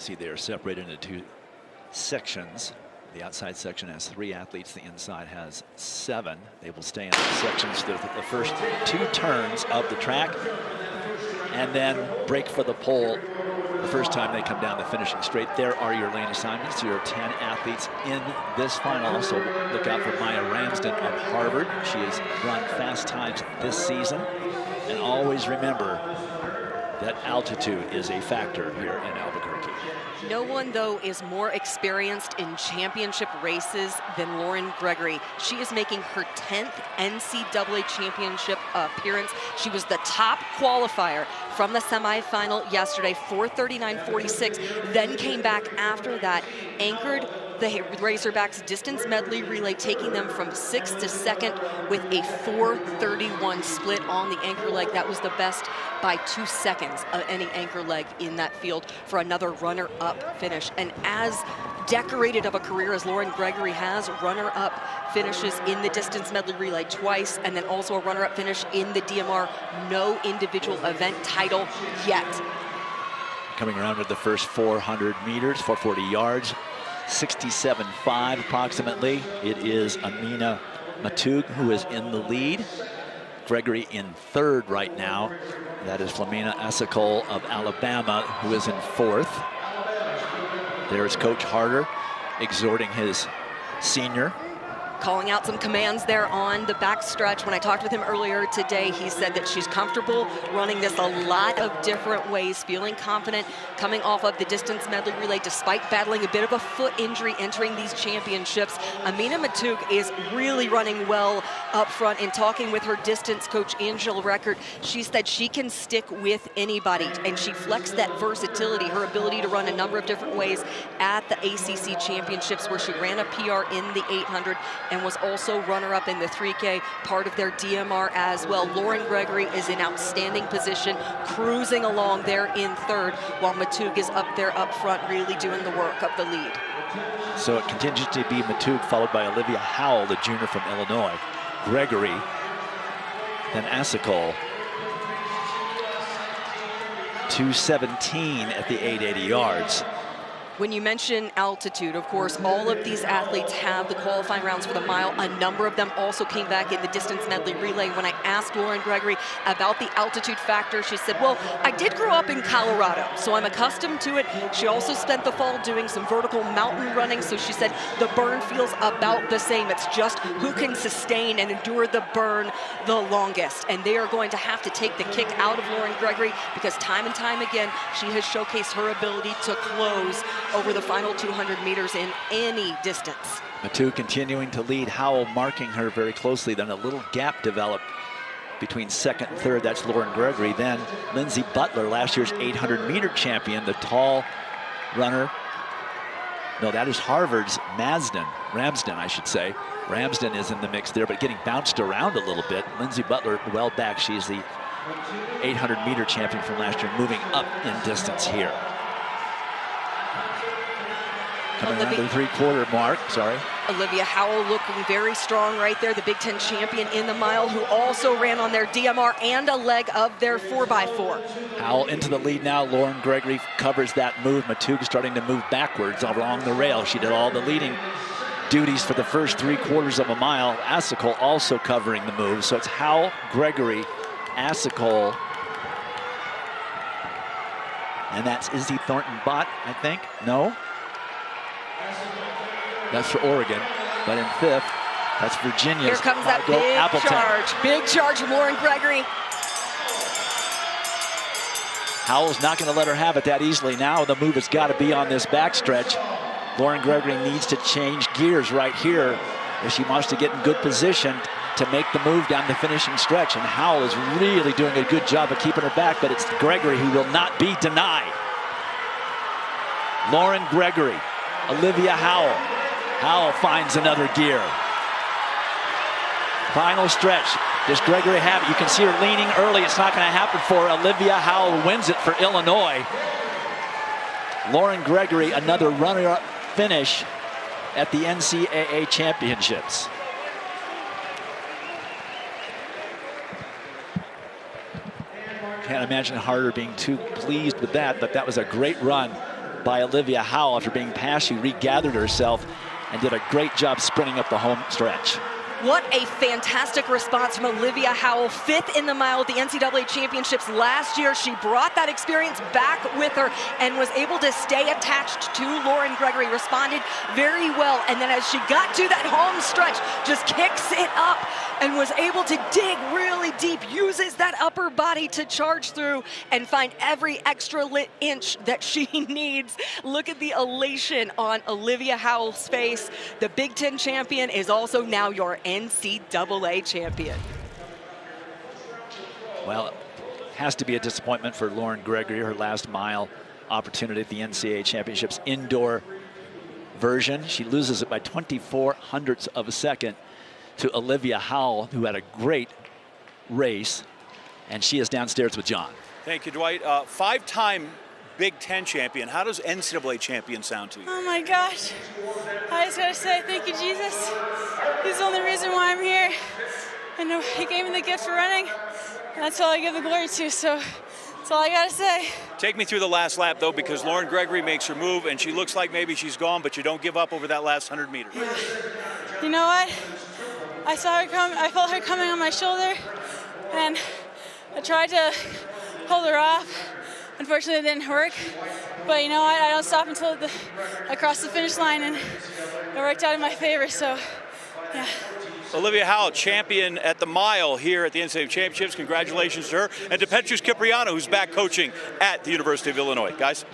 See, they are separated into two sections. The outside section has 3 athletes. The inside has 7. They will stay in the sections the first 2 turns of the track and then break for the pole the first time they come down the finishing straight. There are your lane assignments. There are 10 athletes in this final. So look out for Maya Ramsden of Harvard. She has run fast times this season. And always remember that altitude is a factor here in Albuquerque. No one, though, is more experienced in championship races than Lauren Gregory. She is making her 10th NCAA championship appearance. She was the top qualifier from the semifinal yesterday, 4:39.46, then came back after that, anchored the Razorbacks distance medley relay, taking them from 6th to 2nd with a 4:31 split on the anchor leg. That was the best by 2 seconds of any anchor leg in that field for another runner-up finish. And as decorated of a career as Lauren Gregory has, runner-up finishes in the distance medley relay twice, and then also a runner-up finish in the DMR, no individual event title yet. Coming around with the first 400 meters, 440 yards, 67.5 approximately. It is Amina Matug who is in the lead. Gregory in 3rd right now. That is Flamina Asicol of Alabama, who is in 4th. There's Coach Harder exhorting his senior. Calling out some commands there on the backstretch. When I talked with him earlier today, he said that she's comfortable running this a lot of different ways, feeling confident coming off of the distance medley relay despite battling a bit of a foot injury entering these championships. Amina Matug is really running well up front. In talking with her distance coach, Angela Reckert, she said she can stick with anybody, and she flexed that versatility, her ability to run a number of different ways at the ACC championships, where she ran a PR in the 800 and was also runner-up in the 3K, part of their DMR as well. Lauren Gregory is in outstanding position, cruising along there in 3rd, while Matug is up there up front, really doing the work of the lead. So it continues to be Matug, followed by Olivia Howell, the junior from Illinois. Gregory, then Asicol. 2:17 at the 880 yards. When you mention altitude, of course, all of these athletes have the qualifying rounds for the mile. A number of them also came back in the distance medley relay. When I asked Lauren Gregory about the altitude factor, she said, well, I did grow up in Colorado, so I'm accustomed to it. She also spent the fall doing some vertical mountain running, so she said the burn feels about the same. It's just who can sustain and endure the burn the longest. And they are going to have to take the kick out of Lauren Gregory, because time and time again, she has showcased her ability to close over the final 200 meters in any distance. Matug continuing to lead, Howell marking her very closely. Then a little gap developed between 2nd and 3rd. That's Lauren Gregory. Then Lindsey Butler, last year's 800-meter champion, the tall runner. No, that is Harvard's Ramsden, I should say. Ramsden is in the mix there, but getting bounced around a little bit. Lindsey Butler well back. She's the 800-meter champion from last year, moving up in distance here. Coming around the 3/4 mark, Olivia Howell looking very strong right there, the Big Ten champion in the mile, who also ran on their DMR and a leg of their 4x4. Howell into the lead now. Lauren Gregory covers that move. Matug starting to move backwards along the rail. She did all the leading duties for the first 3/4 of a mile. Asicol also covering the move. So it's Howell, Gregory, Asicol, and that's Izzy Thornton-Bott, I think. No? That's for Oregon, but in 5th, that's Virginia's. Here comes that big charge. Big charge from Lauren Gregory. Howell's not going to let her have it that easily now. The move has got to be on this backstretch. Lauren Gregory needs to change gears right here if she wants to get in good position to make the move down the finishing stretch. And Howell is really doing a good job of keeping her back, but it's Gregory who will not be denied. Lauren Gregory, Olivia Howell. Howell finds another gear. Final stretch. Does Gregory have it? You can see her leaning early. It's not going to happen for her. Olivia Howell wins it for Illinois. Lauren Gregory, another runner-up finish at the NCAA championships. Can't imagine Harder being too pleased with that, but that was a great run by Olivia Howell. After being passed, she regathered herself and did a great job sprinting up the home stretch. What a fantastic response from Olivia Howell, 5th in the mile at the NCAA championships last year. She brought that experience back with her and was able to stay attached to Lauren Gregory, responded very well. And then as she got to that home stretch, just kicks it up and was able to dig really deep, uses that upper body to charge through and find every extra inch that she needs. Look at the elation on Olivia Howell's face. The Big Ten champion is also now your NCAA champion. Well, it has to be a disappointment for Lauren Gregory, her last mile opportunity at the NCAA championships indoor version. She loses it by 24 hundredths of a second to Olivia Howell, who had a great race, and she is downstairs with John. Thank you, Dwight. 5-time Big Ten champion. How does NCAA champion sound to you? Oh my gosh. I just gotta say thank you, Jesus. He's the only reason why I'm here. I know he gave me the gift for running, and that's all I give the glory to, so that's all I gotta say. Take me through the last lap, though, because Lauren Gregory makes her move, and she looks like maybe she's gone, but you don't give up over that last 100 meters. Yeah. You know what? I saw her come, I felt her coming on my shoulder, and I tried to hold her off. Unfortunately, it didn't work, but you know what? I don't stop until I crossed the finish line, and it worked out in my favor, so yeah. Olivia Howell, champion at the mile here at the NCAA championships. Congratulations to her, and to Petrus Cipriano, who's back coaching at the University of Illinois. Guys.